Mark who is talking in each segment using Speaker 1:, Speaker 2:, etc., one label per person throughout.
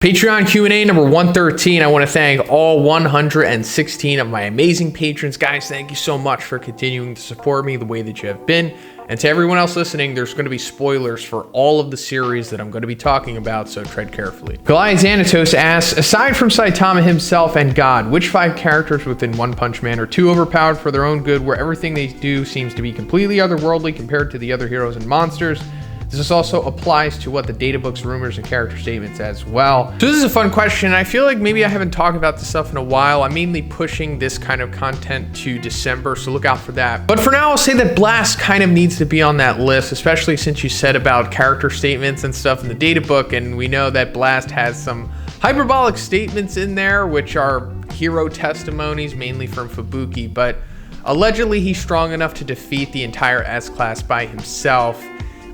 Speaker 1: Patreon Q&A number 113. I want to thank all 116 of my amazing patrons. Guys, thank you so much for continuing to support me the way that you have been. And to everyone else listening, there's going to be spoilers for all of the series that I'm going to be talking about, so tread carefully. Goliath Xanatos asks, aside from Saitama himself and God, which 5 characters within One Punch Man are too overpowered for their own good, where everything they do seems to be completely otherworldly compared to the other heroes and monsters? This also applies to what the data books, rumors, and character statements as well. So this is a fun question. I feel like maybe I haven't talked about this stuff in a while. I'm mainly pushing this kind of content to December, so look out for that. But for now, I'll say that Blast kind of needs to be on that list, especially since you said about character statements and stuff in the data book, and we know that Blast has some hyperbolic statements in there, which are hero testimonies, mainly from Fubuki, but allegedly he's strong enough to defeat the entire S-Class by himself.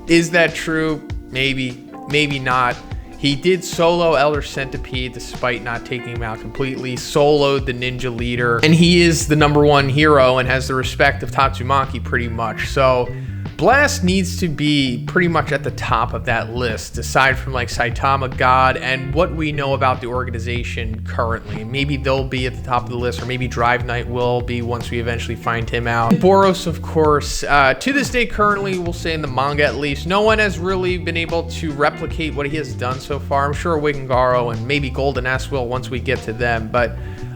Speaker 1: Is that true? Maybe, maybe not. He did solo Elder Centipede despite not taking him out completely, soloed the ninja leader, and he is the #1 hero and has the respect of Tatsumaki pretty much. So Blast needs to be pretty much at the top of that list, aside from like Saitama God and what we know about the organization currently. Maybe they'll be at the top of the list, or maybe Drive Knight will be once we eventually find him out. Boros, of course, to this day currently, we'll say in the manga at least, no one has really been able to replicate what he has done so far. I'm sure Legandaryus and maybe Golden S will once we get to them, but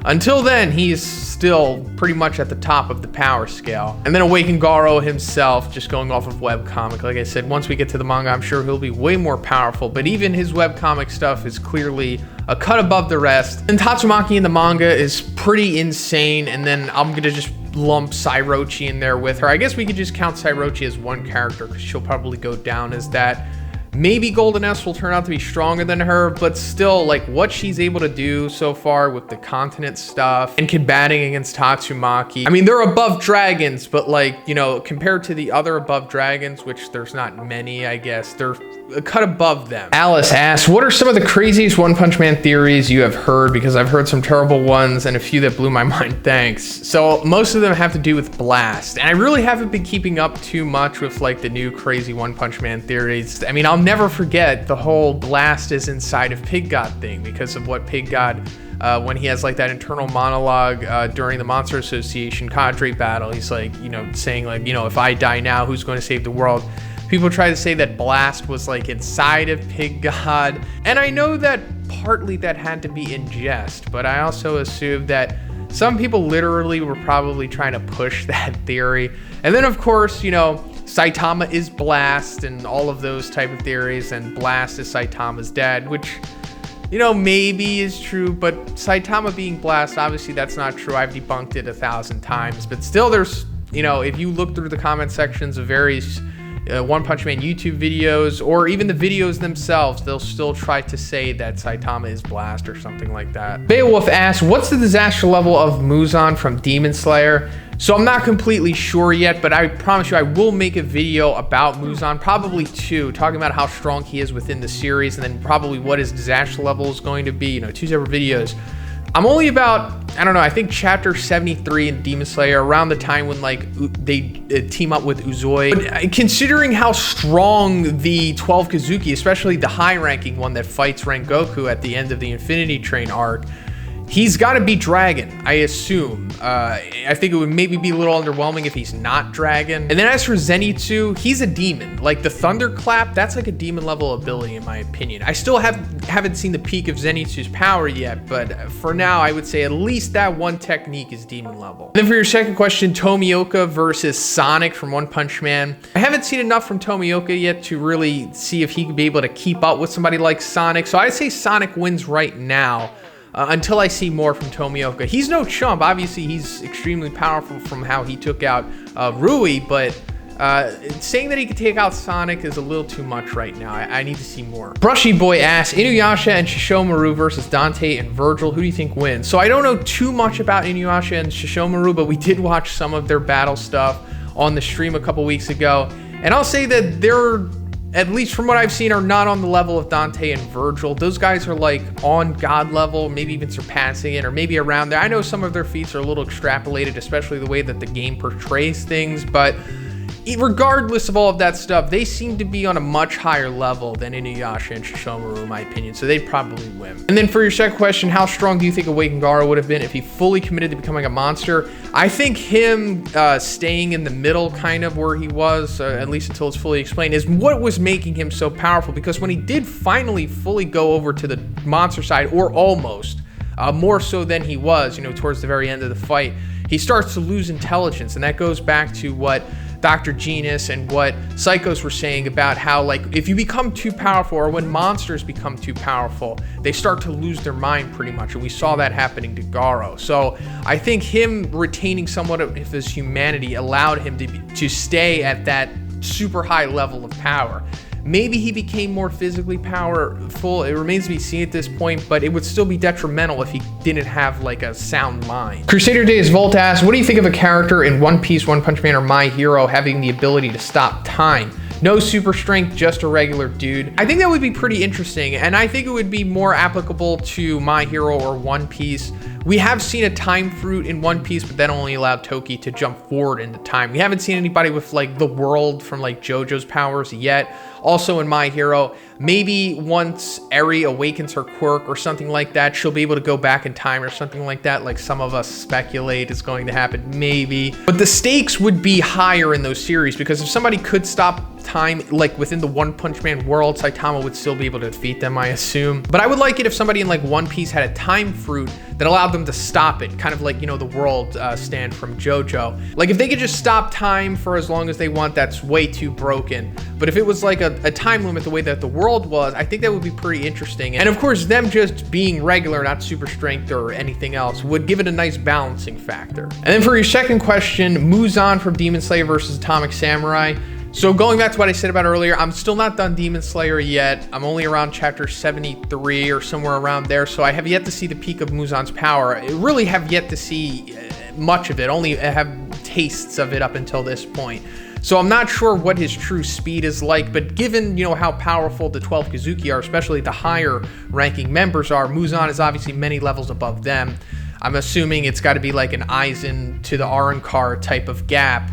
Speaker 1: until then, he's still pretty much at the top of the power scale. And then Legandaryus himself, just going off of webcomic, like I said, once we get to the manga, I'm sure he'll be way more powerful, but even his webcomic stuff is clearly a cut above the rest. And Tatsumaki in the manga is pretty insane, and then I'm gonna just lump Sairochi in there with her. I guess we could just count Sairochi as one character, because she'll probably go down as that. Maybe Golden S will turn out to be stronger than her, but still, like, what she's able to do so far with the continent stuff and combating against Tatsumaki. I mean, they're above dragons, but like, you know, compared to the other above dragons, which there's not many, I guess, they're a cut above them. Alice asks, what are some of the craziest One Punch Man theories you have heard? Because I've heard some terrible ones and a few that blew my mind, thanks. So most of them have to do with Blast, and I really haven't been keeping up too much with like the new crazy One Punch Man theories. I mean, I'll never forget the whole Blast is inside of Pig God thing because of what Pig God, when he has like that internal monologue during the Monster Association cadre battle, he's like, you know, saying like, you know, if I die now, who's going to save the world? People try to say that Blast was like inside of Pig God, and I know that partly that had to be in jest, but I also assume that some people literally were probably trying to push that theory. And then of course, you know, Saitama is Blast and all of those type of theories, and Blast is Saitama's dad, which, you know, maybe is true, but Saitama being Blast, obviously that's not true. I've debunked it 1,000 times, but still there's, you know, if you look through the comment sections of various One Punch Man YouTube videos, or even the videos themselves, they'll still try to say that Saitama is Blast or something like that. Beowolf asks, what's the disaster level of Muzan from Demon Slayer? So I'm not completely sure yet, but I promise you I will make a video about Muzan, probably 2, talking about how strong he is within the series, and then probably what his disaster level is going to be, you know, 2 separate videos. I'm only about, I don't know, I think chapter 73 in Demon Slayer, around the time when like they team up with Uzui. But considering how strong the 12 Kazuki, especially the high ranking one that fights Rengoku at the end of the Infinity Train arc, he's got to be Dragon, I assume. I think it would maybe be a little underwhelming if he's not Dragon. And then as for Zenitsu, he's a demon. Like the Thunderclap, that's like a demon level ability in my opinion. I still haven't seen the peak of Zenitsu's power yet, but for now I would say at least that one technique is demon level. And then for your second question, Tomioka versus Sonic from One Punch Man. I haven't seen enough from Tomioka yet to really see if he could be able to keep up with somebody like Sonic. So I'd say Sonic wins right now. Until I see more from Tomioka. He's no chump. Obviously, he's extremely powerful from how he took out Rui, but saying that he could take out Sonic is a little too much right now. I need to see more. Brushyboi asks, Inuyasha and Shishomaru versus Dante and Virgil. Who do you think wins? So I don't know too much about Inuyasha and Shishomaru, but we did watch some of their battle stuff on the stream a couple weeks ago. And I'll say that they're, at least from what I've seen, are not on the level of Dante and Virgil. Those guys are like on God level, maybe even surpassing it, or maybe around there. I know some of their feats are a little extrapolated, especially the way that the game portrays things, but regardless of all of that stuff, they seem to be on a much higher level than Inuyasha and Shishomaru, in my opinion, so they'd probably win. And then for your second question, how strong do you think Awakened Garo would have been if he fully committed to becoming a monster? I think him staying in the middle, kind of where he was, at least until it's fully explained, is what was making him so powerful, because when he did finally fully go over to the monster side, or almost, more so than he was, you know, towards the very end of the fight, he starts to lose intelligence, and that goes back to what Dr. Genus and what Psychos were saying about how, like, if you become too powerful, or when monsters become too powerful, they start to lose their mind pretty much, and we saw that happening to Garo. So I think him retaining somewhat of his humanity allowed him to stay at that super high level of power. Maybe he became more physically powerful. It remains to be seen at this point, but it would still be detrimental if he didn't have like a sound mind. Crusader Days Volt asks, what do you think of a character in One Piece, One Punch Man, or My Hero having the ability to stop time? No super strength, just a regular dude. I think that would be pretty interesting, and I think it would be more applicable to My Hero or One Piece. We have seen a time fruit in One Piece, but that only allowed Toki to jump forward into time. We haven't seen anybody with like the world from like JoJo's powers yet. Also in My Hero, maybe once Eri awakens her quirk or something like that, she'll be able to go back in time or something like that, like some of us speculate is going to happen, maybe. But the stakes would be higher in those series, because if somebody could stop time, like within the One Punch Man world, Saitama would still be able to defeat them, I assume. But I would like it if somebody in like One Piece had a time fruit that allowed them to stop it, kind of like, you know, the world stand from JoJo. Like if they could just stop time for as long as they want, that's way too broken. But if it was like a time limit the way that the world was, I think that would be pretty interesting. And of course, them just being regular, not super strength or anything else, would give it a nice balancing factor. And then for your second question, Muzan from Demon Slayer versus Atomic Samurai. So going back to what I said about earlier, I'm still not done Demon Slayer yet. I'm only around chapter 73 or somewhere around there. So I have yet to see the peak of Muzan's power. I really have yet to see much of it, only have tastes of it up until this point. So I'm not sure what his true speed is like, but given, you know, how powerful the 12 Kazuki are, especially the higher ranking members are, Muzan is obviously many levels above them. I'm assuming it's got to be like an Aizen to the Arrancar type of gap.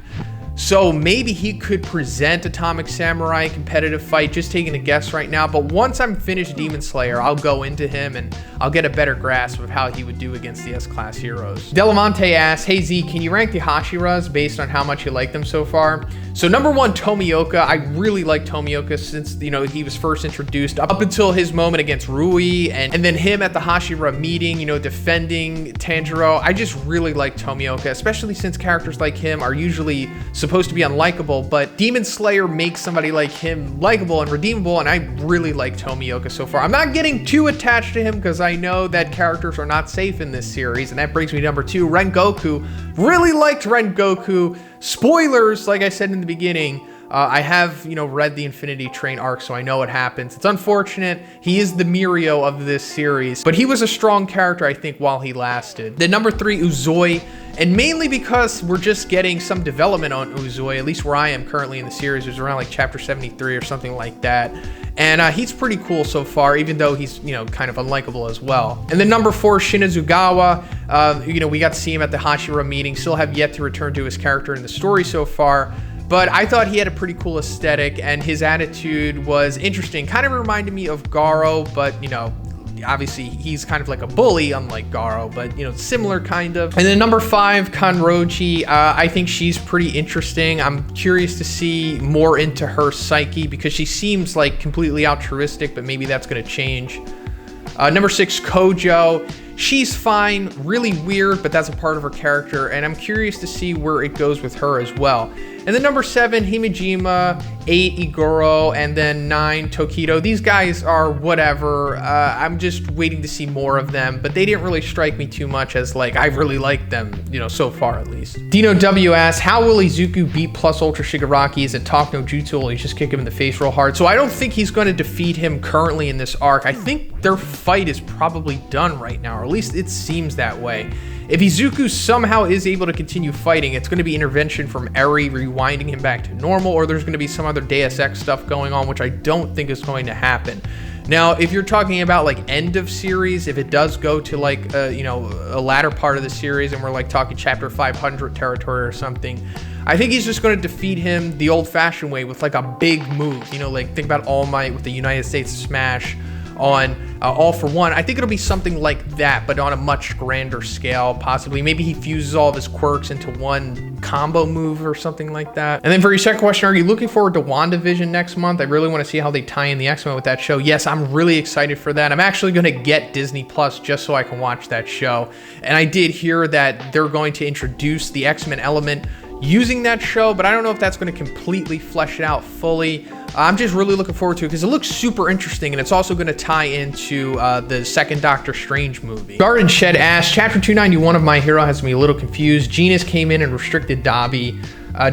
Speaker 1: So maybe he could present Atomic Samurai competitive fight, just taking a guess right now. But once I'm finished Demon Slayer, I'll go into him and I'll get a better grasp of how he would do against the S-Class heroes. Delamante asks, hey Z, can you rank the Hashiras based on how much you like them so far? So number one, Tomioka. I really like Tomioka since, you know, he was first introduced up until his moment against Rui, and then him at the Hashira meeting, you know, defending Tanjiro. I just really like Tomioka, especially since characters like him are usually supposed to be unlikable, but Demon Slayer makes somebody like him likable and redeemable, and I really like Tomioka so far. I'm not getting too attached to him because I know that characters are not safe in this series, and that brings me to number two, Rengoku. Really liked Rengoku. Spoilers, like I said in the beginning, I have, you know, read the Infinity Train arc, so I know what happens. It's unfortunate. He is the Mirio of this series, but he was a strong character, I think, while he lasted. Then number three, Uzui, and mainly because we're just getting some development on Uzui, at least where I am currently in the series. It was around like chapter 73 or something like that. And he's pretty cool so far, even though he's, you know, kind of unlikable as well. And then number four, Shinazugawa. You know, we got to see him at the Hashira meeting. Still have yet to return to his character in the story so far. But I thought he had a pretty cool aesthetic, and his attitude was interesting. Kind of reminded me of Garo, but, you know, obviously he's kind of like a bully, unlike Garo, but, you know, similar kind of. And then number five, Kanroji. I think she's pretty interesting. I'm curious to see more into her psyche because she seems like completely altruistic, but maybe that's going to change. Number six, Kojo. She's fine, really weird, but that's a part of her character, and I'm curious to see where it goes with her as well. And then number seven, Himejima, 8, Igoro, and then 9, Tokido. These guys are whatever. I'm just waiting to see more of them, but they didn't really strike me too much as like, I really like them, you know, so far at least. Dino W asks, how will Izuku beat plus Ultra Shigaraki? Is it talk no jutsu, or will he just kick him in the face real hard? So I don't think he's going to defeat him currently in this arc. I think their fight is probably done right now, or at least it seems that way. If Izuku somehow is able to continue fighting, it's going to be intervention from Eri rewinding him back to normal, or there's going to be some other Deus Ex stuff going on, which I don't think is going to happen. Now, if you're talking about like end of series, if it does go to like, you know, a latter part of the series and we're like talking chapter 500 territory or something, I think he's just going to defeat him the old-fashioned way with like a big move. You know, like think about All Might with the United States Smash on All For One. I think it'll be something like that, but on a much grander scale, possibly. Maybe he fuses all of his quirks into one combo move or something like that. And then for your second question, are you looking forward to WandaVision next month? I really want to see how they tie in the X-Men with that show. Yes, I'm really excited for that. I'm actually going to get Disney Plus just so I can watch that show. And I did hear that they're going to introduce the X-Men element using that show, but I don't know if that's going to completely flesh it out fully. I'm just really looking forward to it because it looks super interesting, and it's also going to tie into the second Doctor Strange movie. GardenShed asks, Chapter 291 of My Hero has me a little confused. Genis came in and restricted Dobby.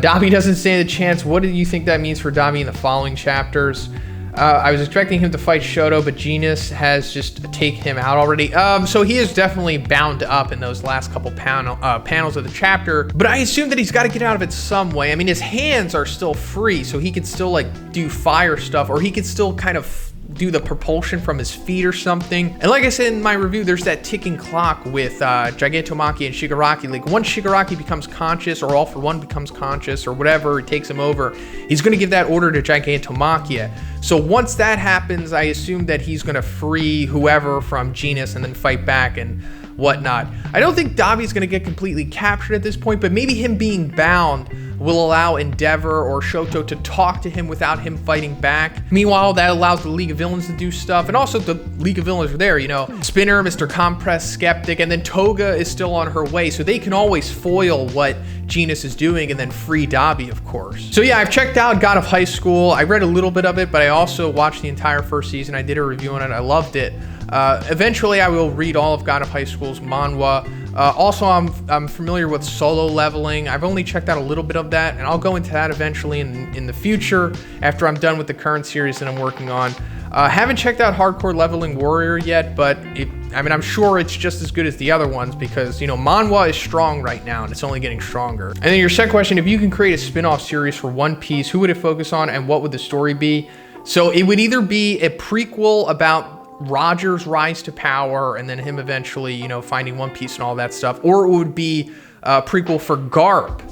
Speaker 1: Dobby doesn't stand a chance. What do you think that means for Dobby in the following chapters? I was expecting him to fight Shoto, but Genis has just taken him out already. So he is definitely bound up in those last couple panels of the chapter, but I assume that he's got to get out of it some way. I mean, his hands are still free, so he could still like do fire stuff, or he could still kind of do the propulsion from his feet or something. And like I said in my review, there's that ticking clock with Gigantomachia and Shigaraki. Like once Shigaraki becomes conscious, or All For One becomes conscious, or whatever, it takes him over, he's going to give that order to Gigantomachia. So once that happens, I assume that he's going to free whoever from Genis and then fight back and whatnot. I don't think Dobby's going to get completely captured at this point, but maybe him being bound will allow Endeavor or Shoto to talk to him without him fighting back. Meanwhile, that allows the League of Villains to do stuff, and also the League of Villains are there, you know, Spinner, Mr. Compress, Skeptic, and then Toga is still on her way, so they can always foil what Genis is doing and then free Dobby, of course. So yeah, I've checked out God of High School. I read a little bit of it, but I also watched the entire first season. I did a review on it. I loved it. Eventually, I will read all of God of High School's manhwa. Also, I'm familiar with solo leveling. I've only checked out a little bit of that, and I'll go into that eventually in the future after I'm done with the current series that I'm working on. Haven't checked out Hardcore Leveling Warrior yet, but I mean, I'm sure it's just as good as the other ones because, you know, manhwa is strong right now and it's only getting stronger. And then your second question, if you can create a spin-off series for One Piece, who would it focus on and what would the story be? So it would either be a prequel about Roger's rise to power and then him eventually, you know, finding One Piece and all that stuff, or it would be a prequel for Garp,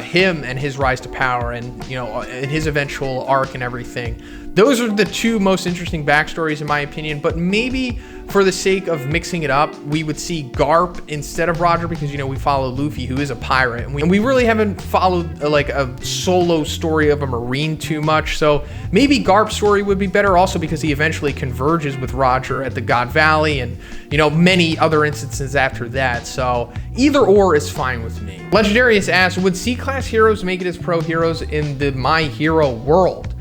Speaker 1: him and his rise to power and, you know, and his eventual arc and everything. Those are the two most interesting backstories in my opinion, but maybe for the sake of mixing it up, we would see Garp instead of Roger because, you know, we follow Luffy, who is a pirate, and we really haven't followed like a solo story of a marine too much. So maybe Garp's story would be better also because he eventually converges with Roger at the God Valley and, you know, many other instances after that. So either or is fine with me. Legandaryus asks, would C-class heroes make it as pro heroes in the My Hero world?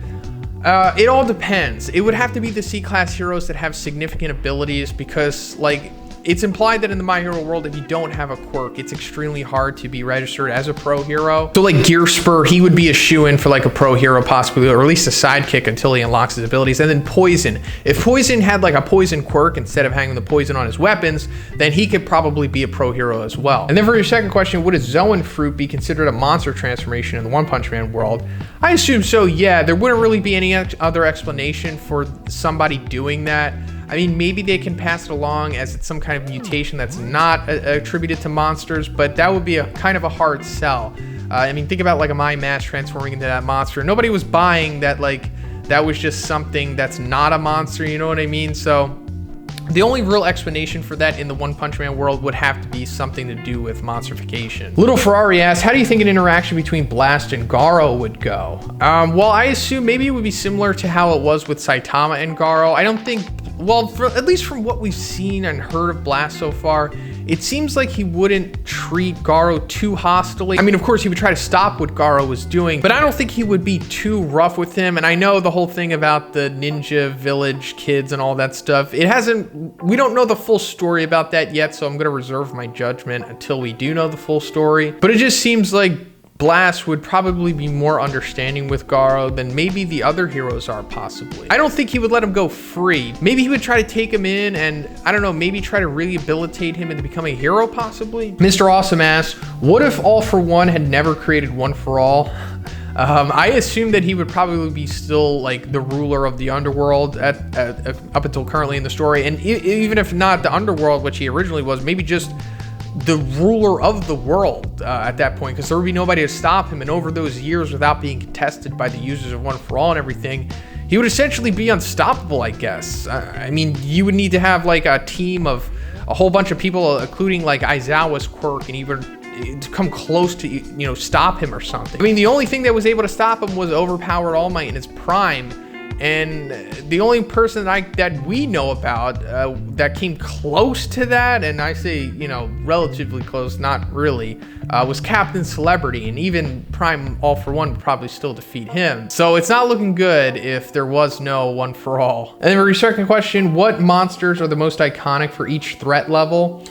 Speaker 1: It all depends. It would have to be the C-class heroes that have significant abilities because, like, it's implied that in the My Hero world, if you don't have a quirk, it's extremely hard to be registered as a pro hero. So like Gear Spur, he would be a shoo-in for like a pro hero possibly, or at least a sidekick until he unlocks his abilities. And then Poison. If Poison had like a poison quirk instead of hanging the poison on his weapons, then he could probably be a pro hero as well. And then for your second question, would a Zoan fruit be considered a monster transformation in the One Punch Man world? I assume so, yeah. There wouldn't really be any other explanation for somebody doing that. I mean, maybe they can pass it along as it's some kind of mutation that's not attributed to monsters, but that would be a kind of a hard sell. I mean, think about like a My Match transforming into that monster. Nobody was buying that, like, that was just something that's not a monster, you know what I mean? So the only real explanation for that in the One Punch Man world would have to be something to do with monsterification. Little Ferrari asks, how do you think an interaction between Blast and Garo would go? Well, I assume maybe it would be similar to how it was with Saitama and Garo. I don't think, well, at least from what we've seen and heard of Blast so far, it seems like he wouldn't treat Garo too hostilely. I mean, of course, he would try to stop what Garo was doing, but I don't think he would be too rough with him. And I know the whole thing about the ninja village kids and all that stuff, we don't know the full story about that yet, so I'm going to reserve my judgment until we do know the full story. But it just seems like Blast would probably be more understanding with Garo than maybe the other heroes are possibly. I don't think he would let him go free. Maybe he would try to take him in and, I don't know, maybe try to rehabilitate him into becoming a hero possibly. Mr. Awesome asks, what if All For One had never created One For All? I assume that he would probably be still like the ruler of the underworld up until currently in the story, and even if not the underworld, which he originally was, maybe just the ruler of the world at that point, because there would be nobody to stop him. And over those years, without being contested by the users of One for All and everything, he would essentially be unstoppable, I guess. I mean, you would need to have like a team of a whole bunch of people, including like Aizawa's quirk, and even to come close to, you know, stop him or something. I mean, the only thing that was able to stop him was overpowered All Might in his prime. And the only person that we know about that came close to that, and I say, you know, relatively close, not really, was Captain Celebrity, and even Prime All for One would probably still defeat him. So it's not looking good if there was no One for All. And then for your second question, what monsters are the most iconic for each threat level?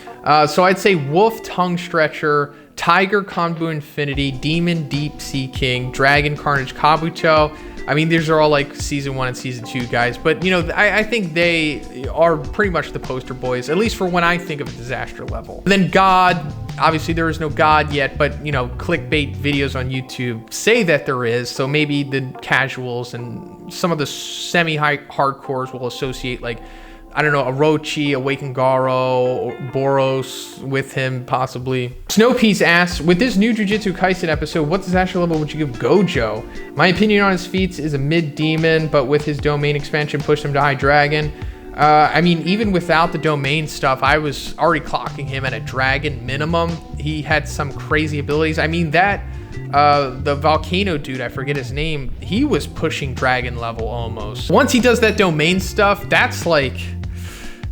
Speaker 1: So I'd say Wolf Tongue Stretcher, Tiger Konbu Infinity, Demon Deep Sea King, Dragon Carnage Kabuto. I mean, these are all like season 1 and season 2 guys, but you know, I think they are pretty much the poster boys, at least for when I think of a disaster level. And then God, obviously there is no God yet, but you know, clickbait videos on YouTube say that there is, so maybe the casuals and some of the semi-hardcores will associate like, I don't know, Orochi, Awakened Garo, Boros with him, possibly. Snowpeas asks, with this new Jujutsu Kaisen episode, what disaster level would you give Gojo? My opinion on his feats is a mid-demon, but with his domain expansion, pushed him to high dragon. I mean, even without the domain stuff, I was already clocking him at a dragon minimum. He had some crazy abilities. I mean, that the volcano dude, I forget his name, he was pushing dragon level almost. Once he does that domain stuff, that's like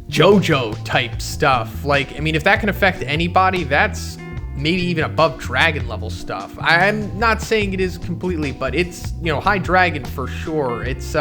Speaker 1: JoJo type stuff. Like, I mean, if that can affect anybody, that's maybe even above dragon level stuff. I'm not saying it is completely, but it's, you know, high dragon for sure. It's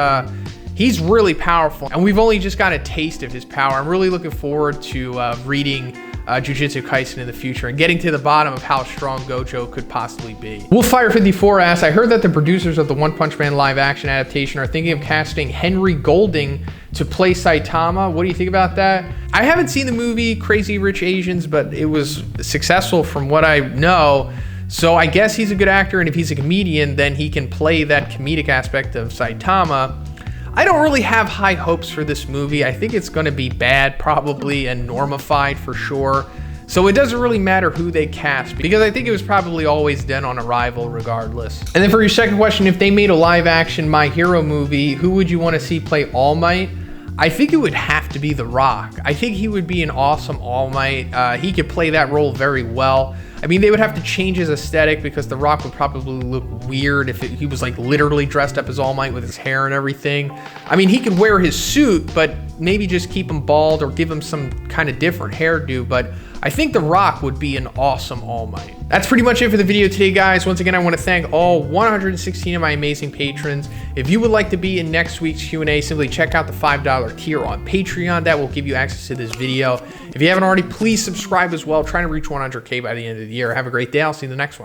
Speaker 1: he's really powerful, and we've only just got a taste of his power. I'm really looking forward to reading Jujutsu Kaisen in the future and getting to the bottom of how strong Gojo could possibly be. Wolffire54 asks, I heard that the producers of the One Punch Man live action adaptation are thinking of casting Henry Golding to play Saitama. What do you think about that? I haven't seen the movie Crazy Rich Asians, but it was successful from what I know. So I guess he's a good actor, and if he's a comedian, then he can play that comedic aspect of Saitama. I don't really have high hopes for this movie. I think it's going to be bad probably and normified for sure. So it doesn't really matter who they cast, because I think it was probably always done on arrival regardless. And then for your second question, if they made a live action My Hero movie, who would you want to see play All Might? I think it would have to be The Rock. I think he would be an awesome All Might. He could play that role very well. I mean, they would have to change his aesthetic, because The Rock would probably look weird if he was like literally dressed up as All Might with his hair and everything. I mean, he could wear his suit, but maybe just keep him bald or give him some kind of different hairdo. But I think The Rock would be an awesome All Might. That's pretty much it for the video today, guys. Once again, I want to thank all 116 of my amazing patrons. If you would like to be in next week's Q&A, simply check out the $5 tier on Patreon. That will give you access to this video. If you haven't already, please subscribe as well. Trying to reach 100K by the end of the year. Have a great day. I'll see you in the next one.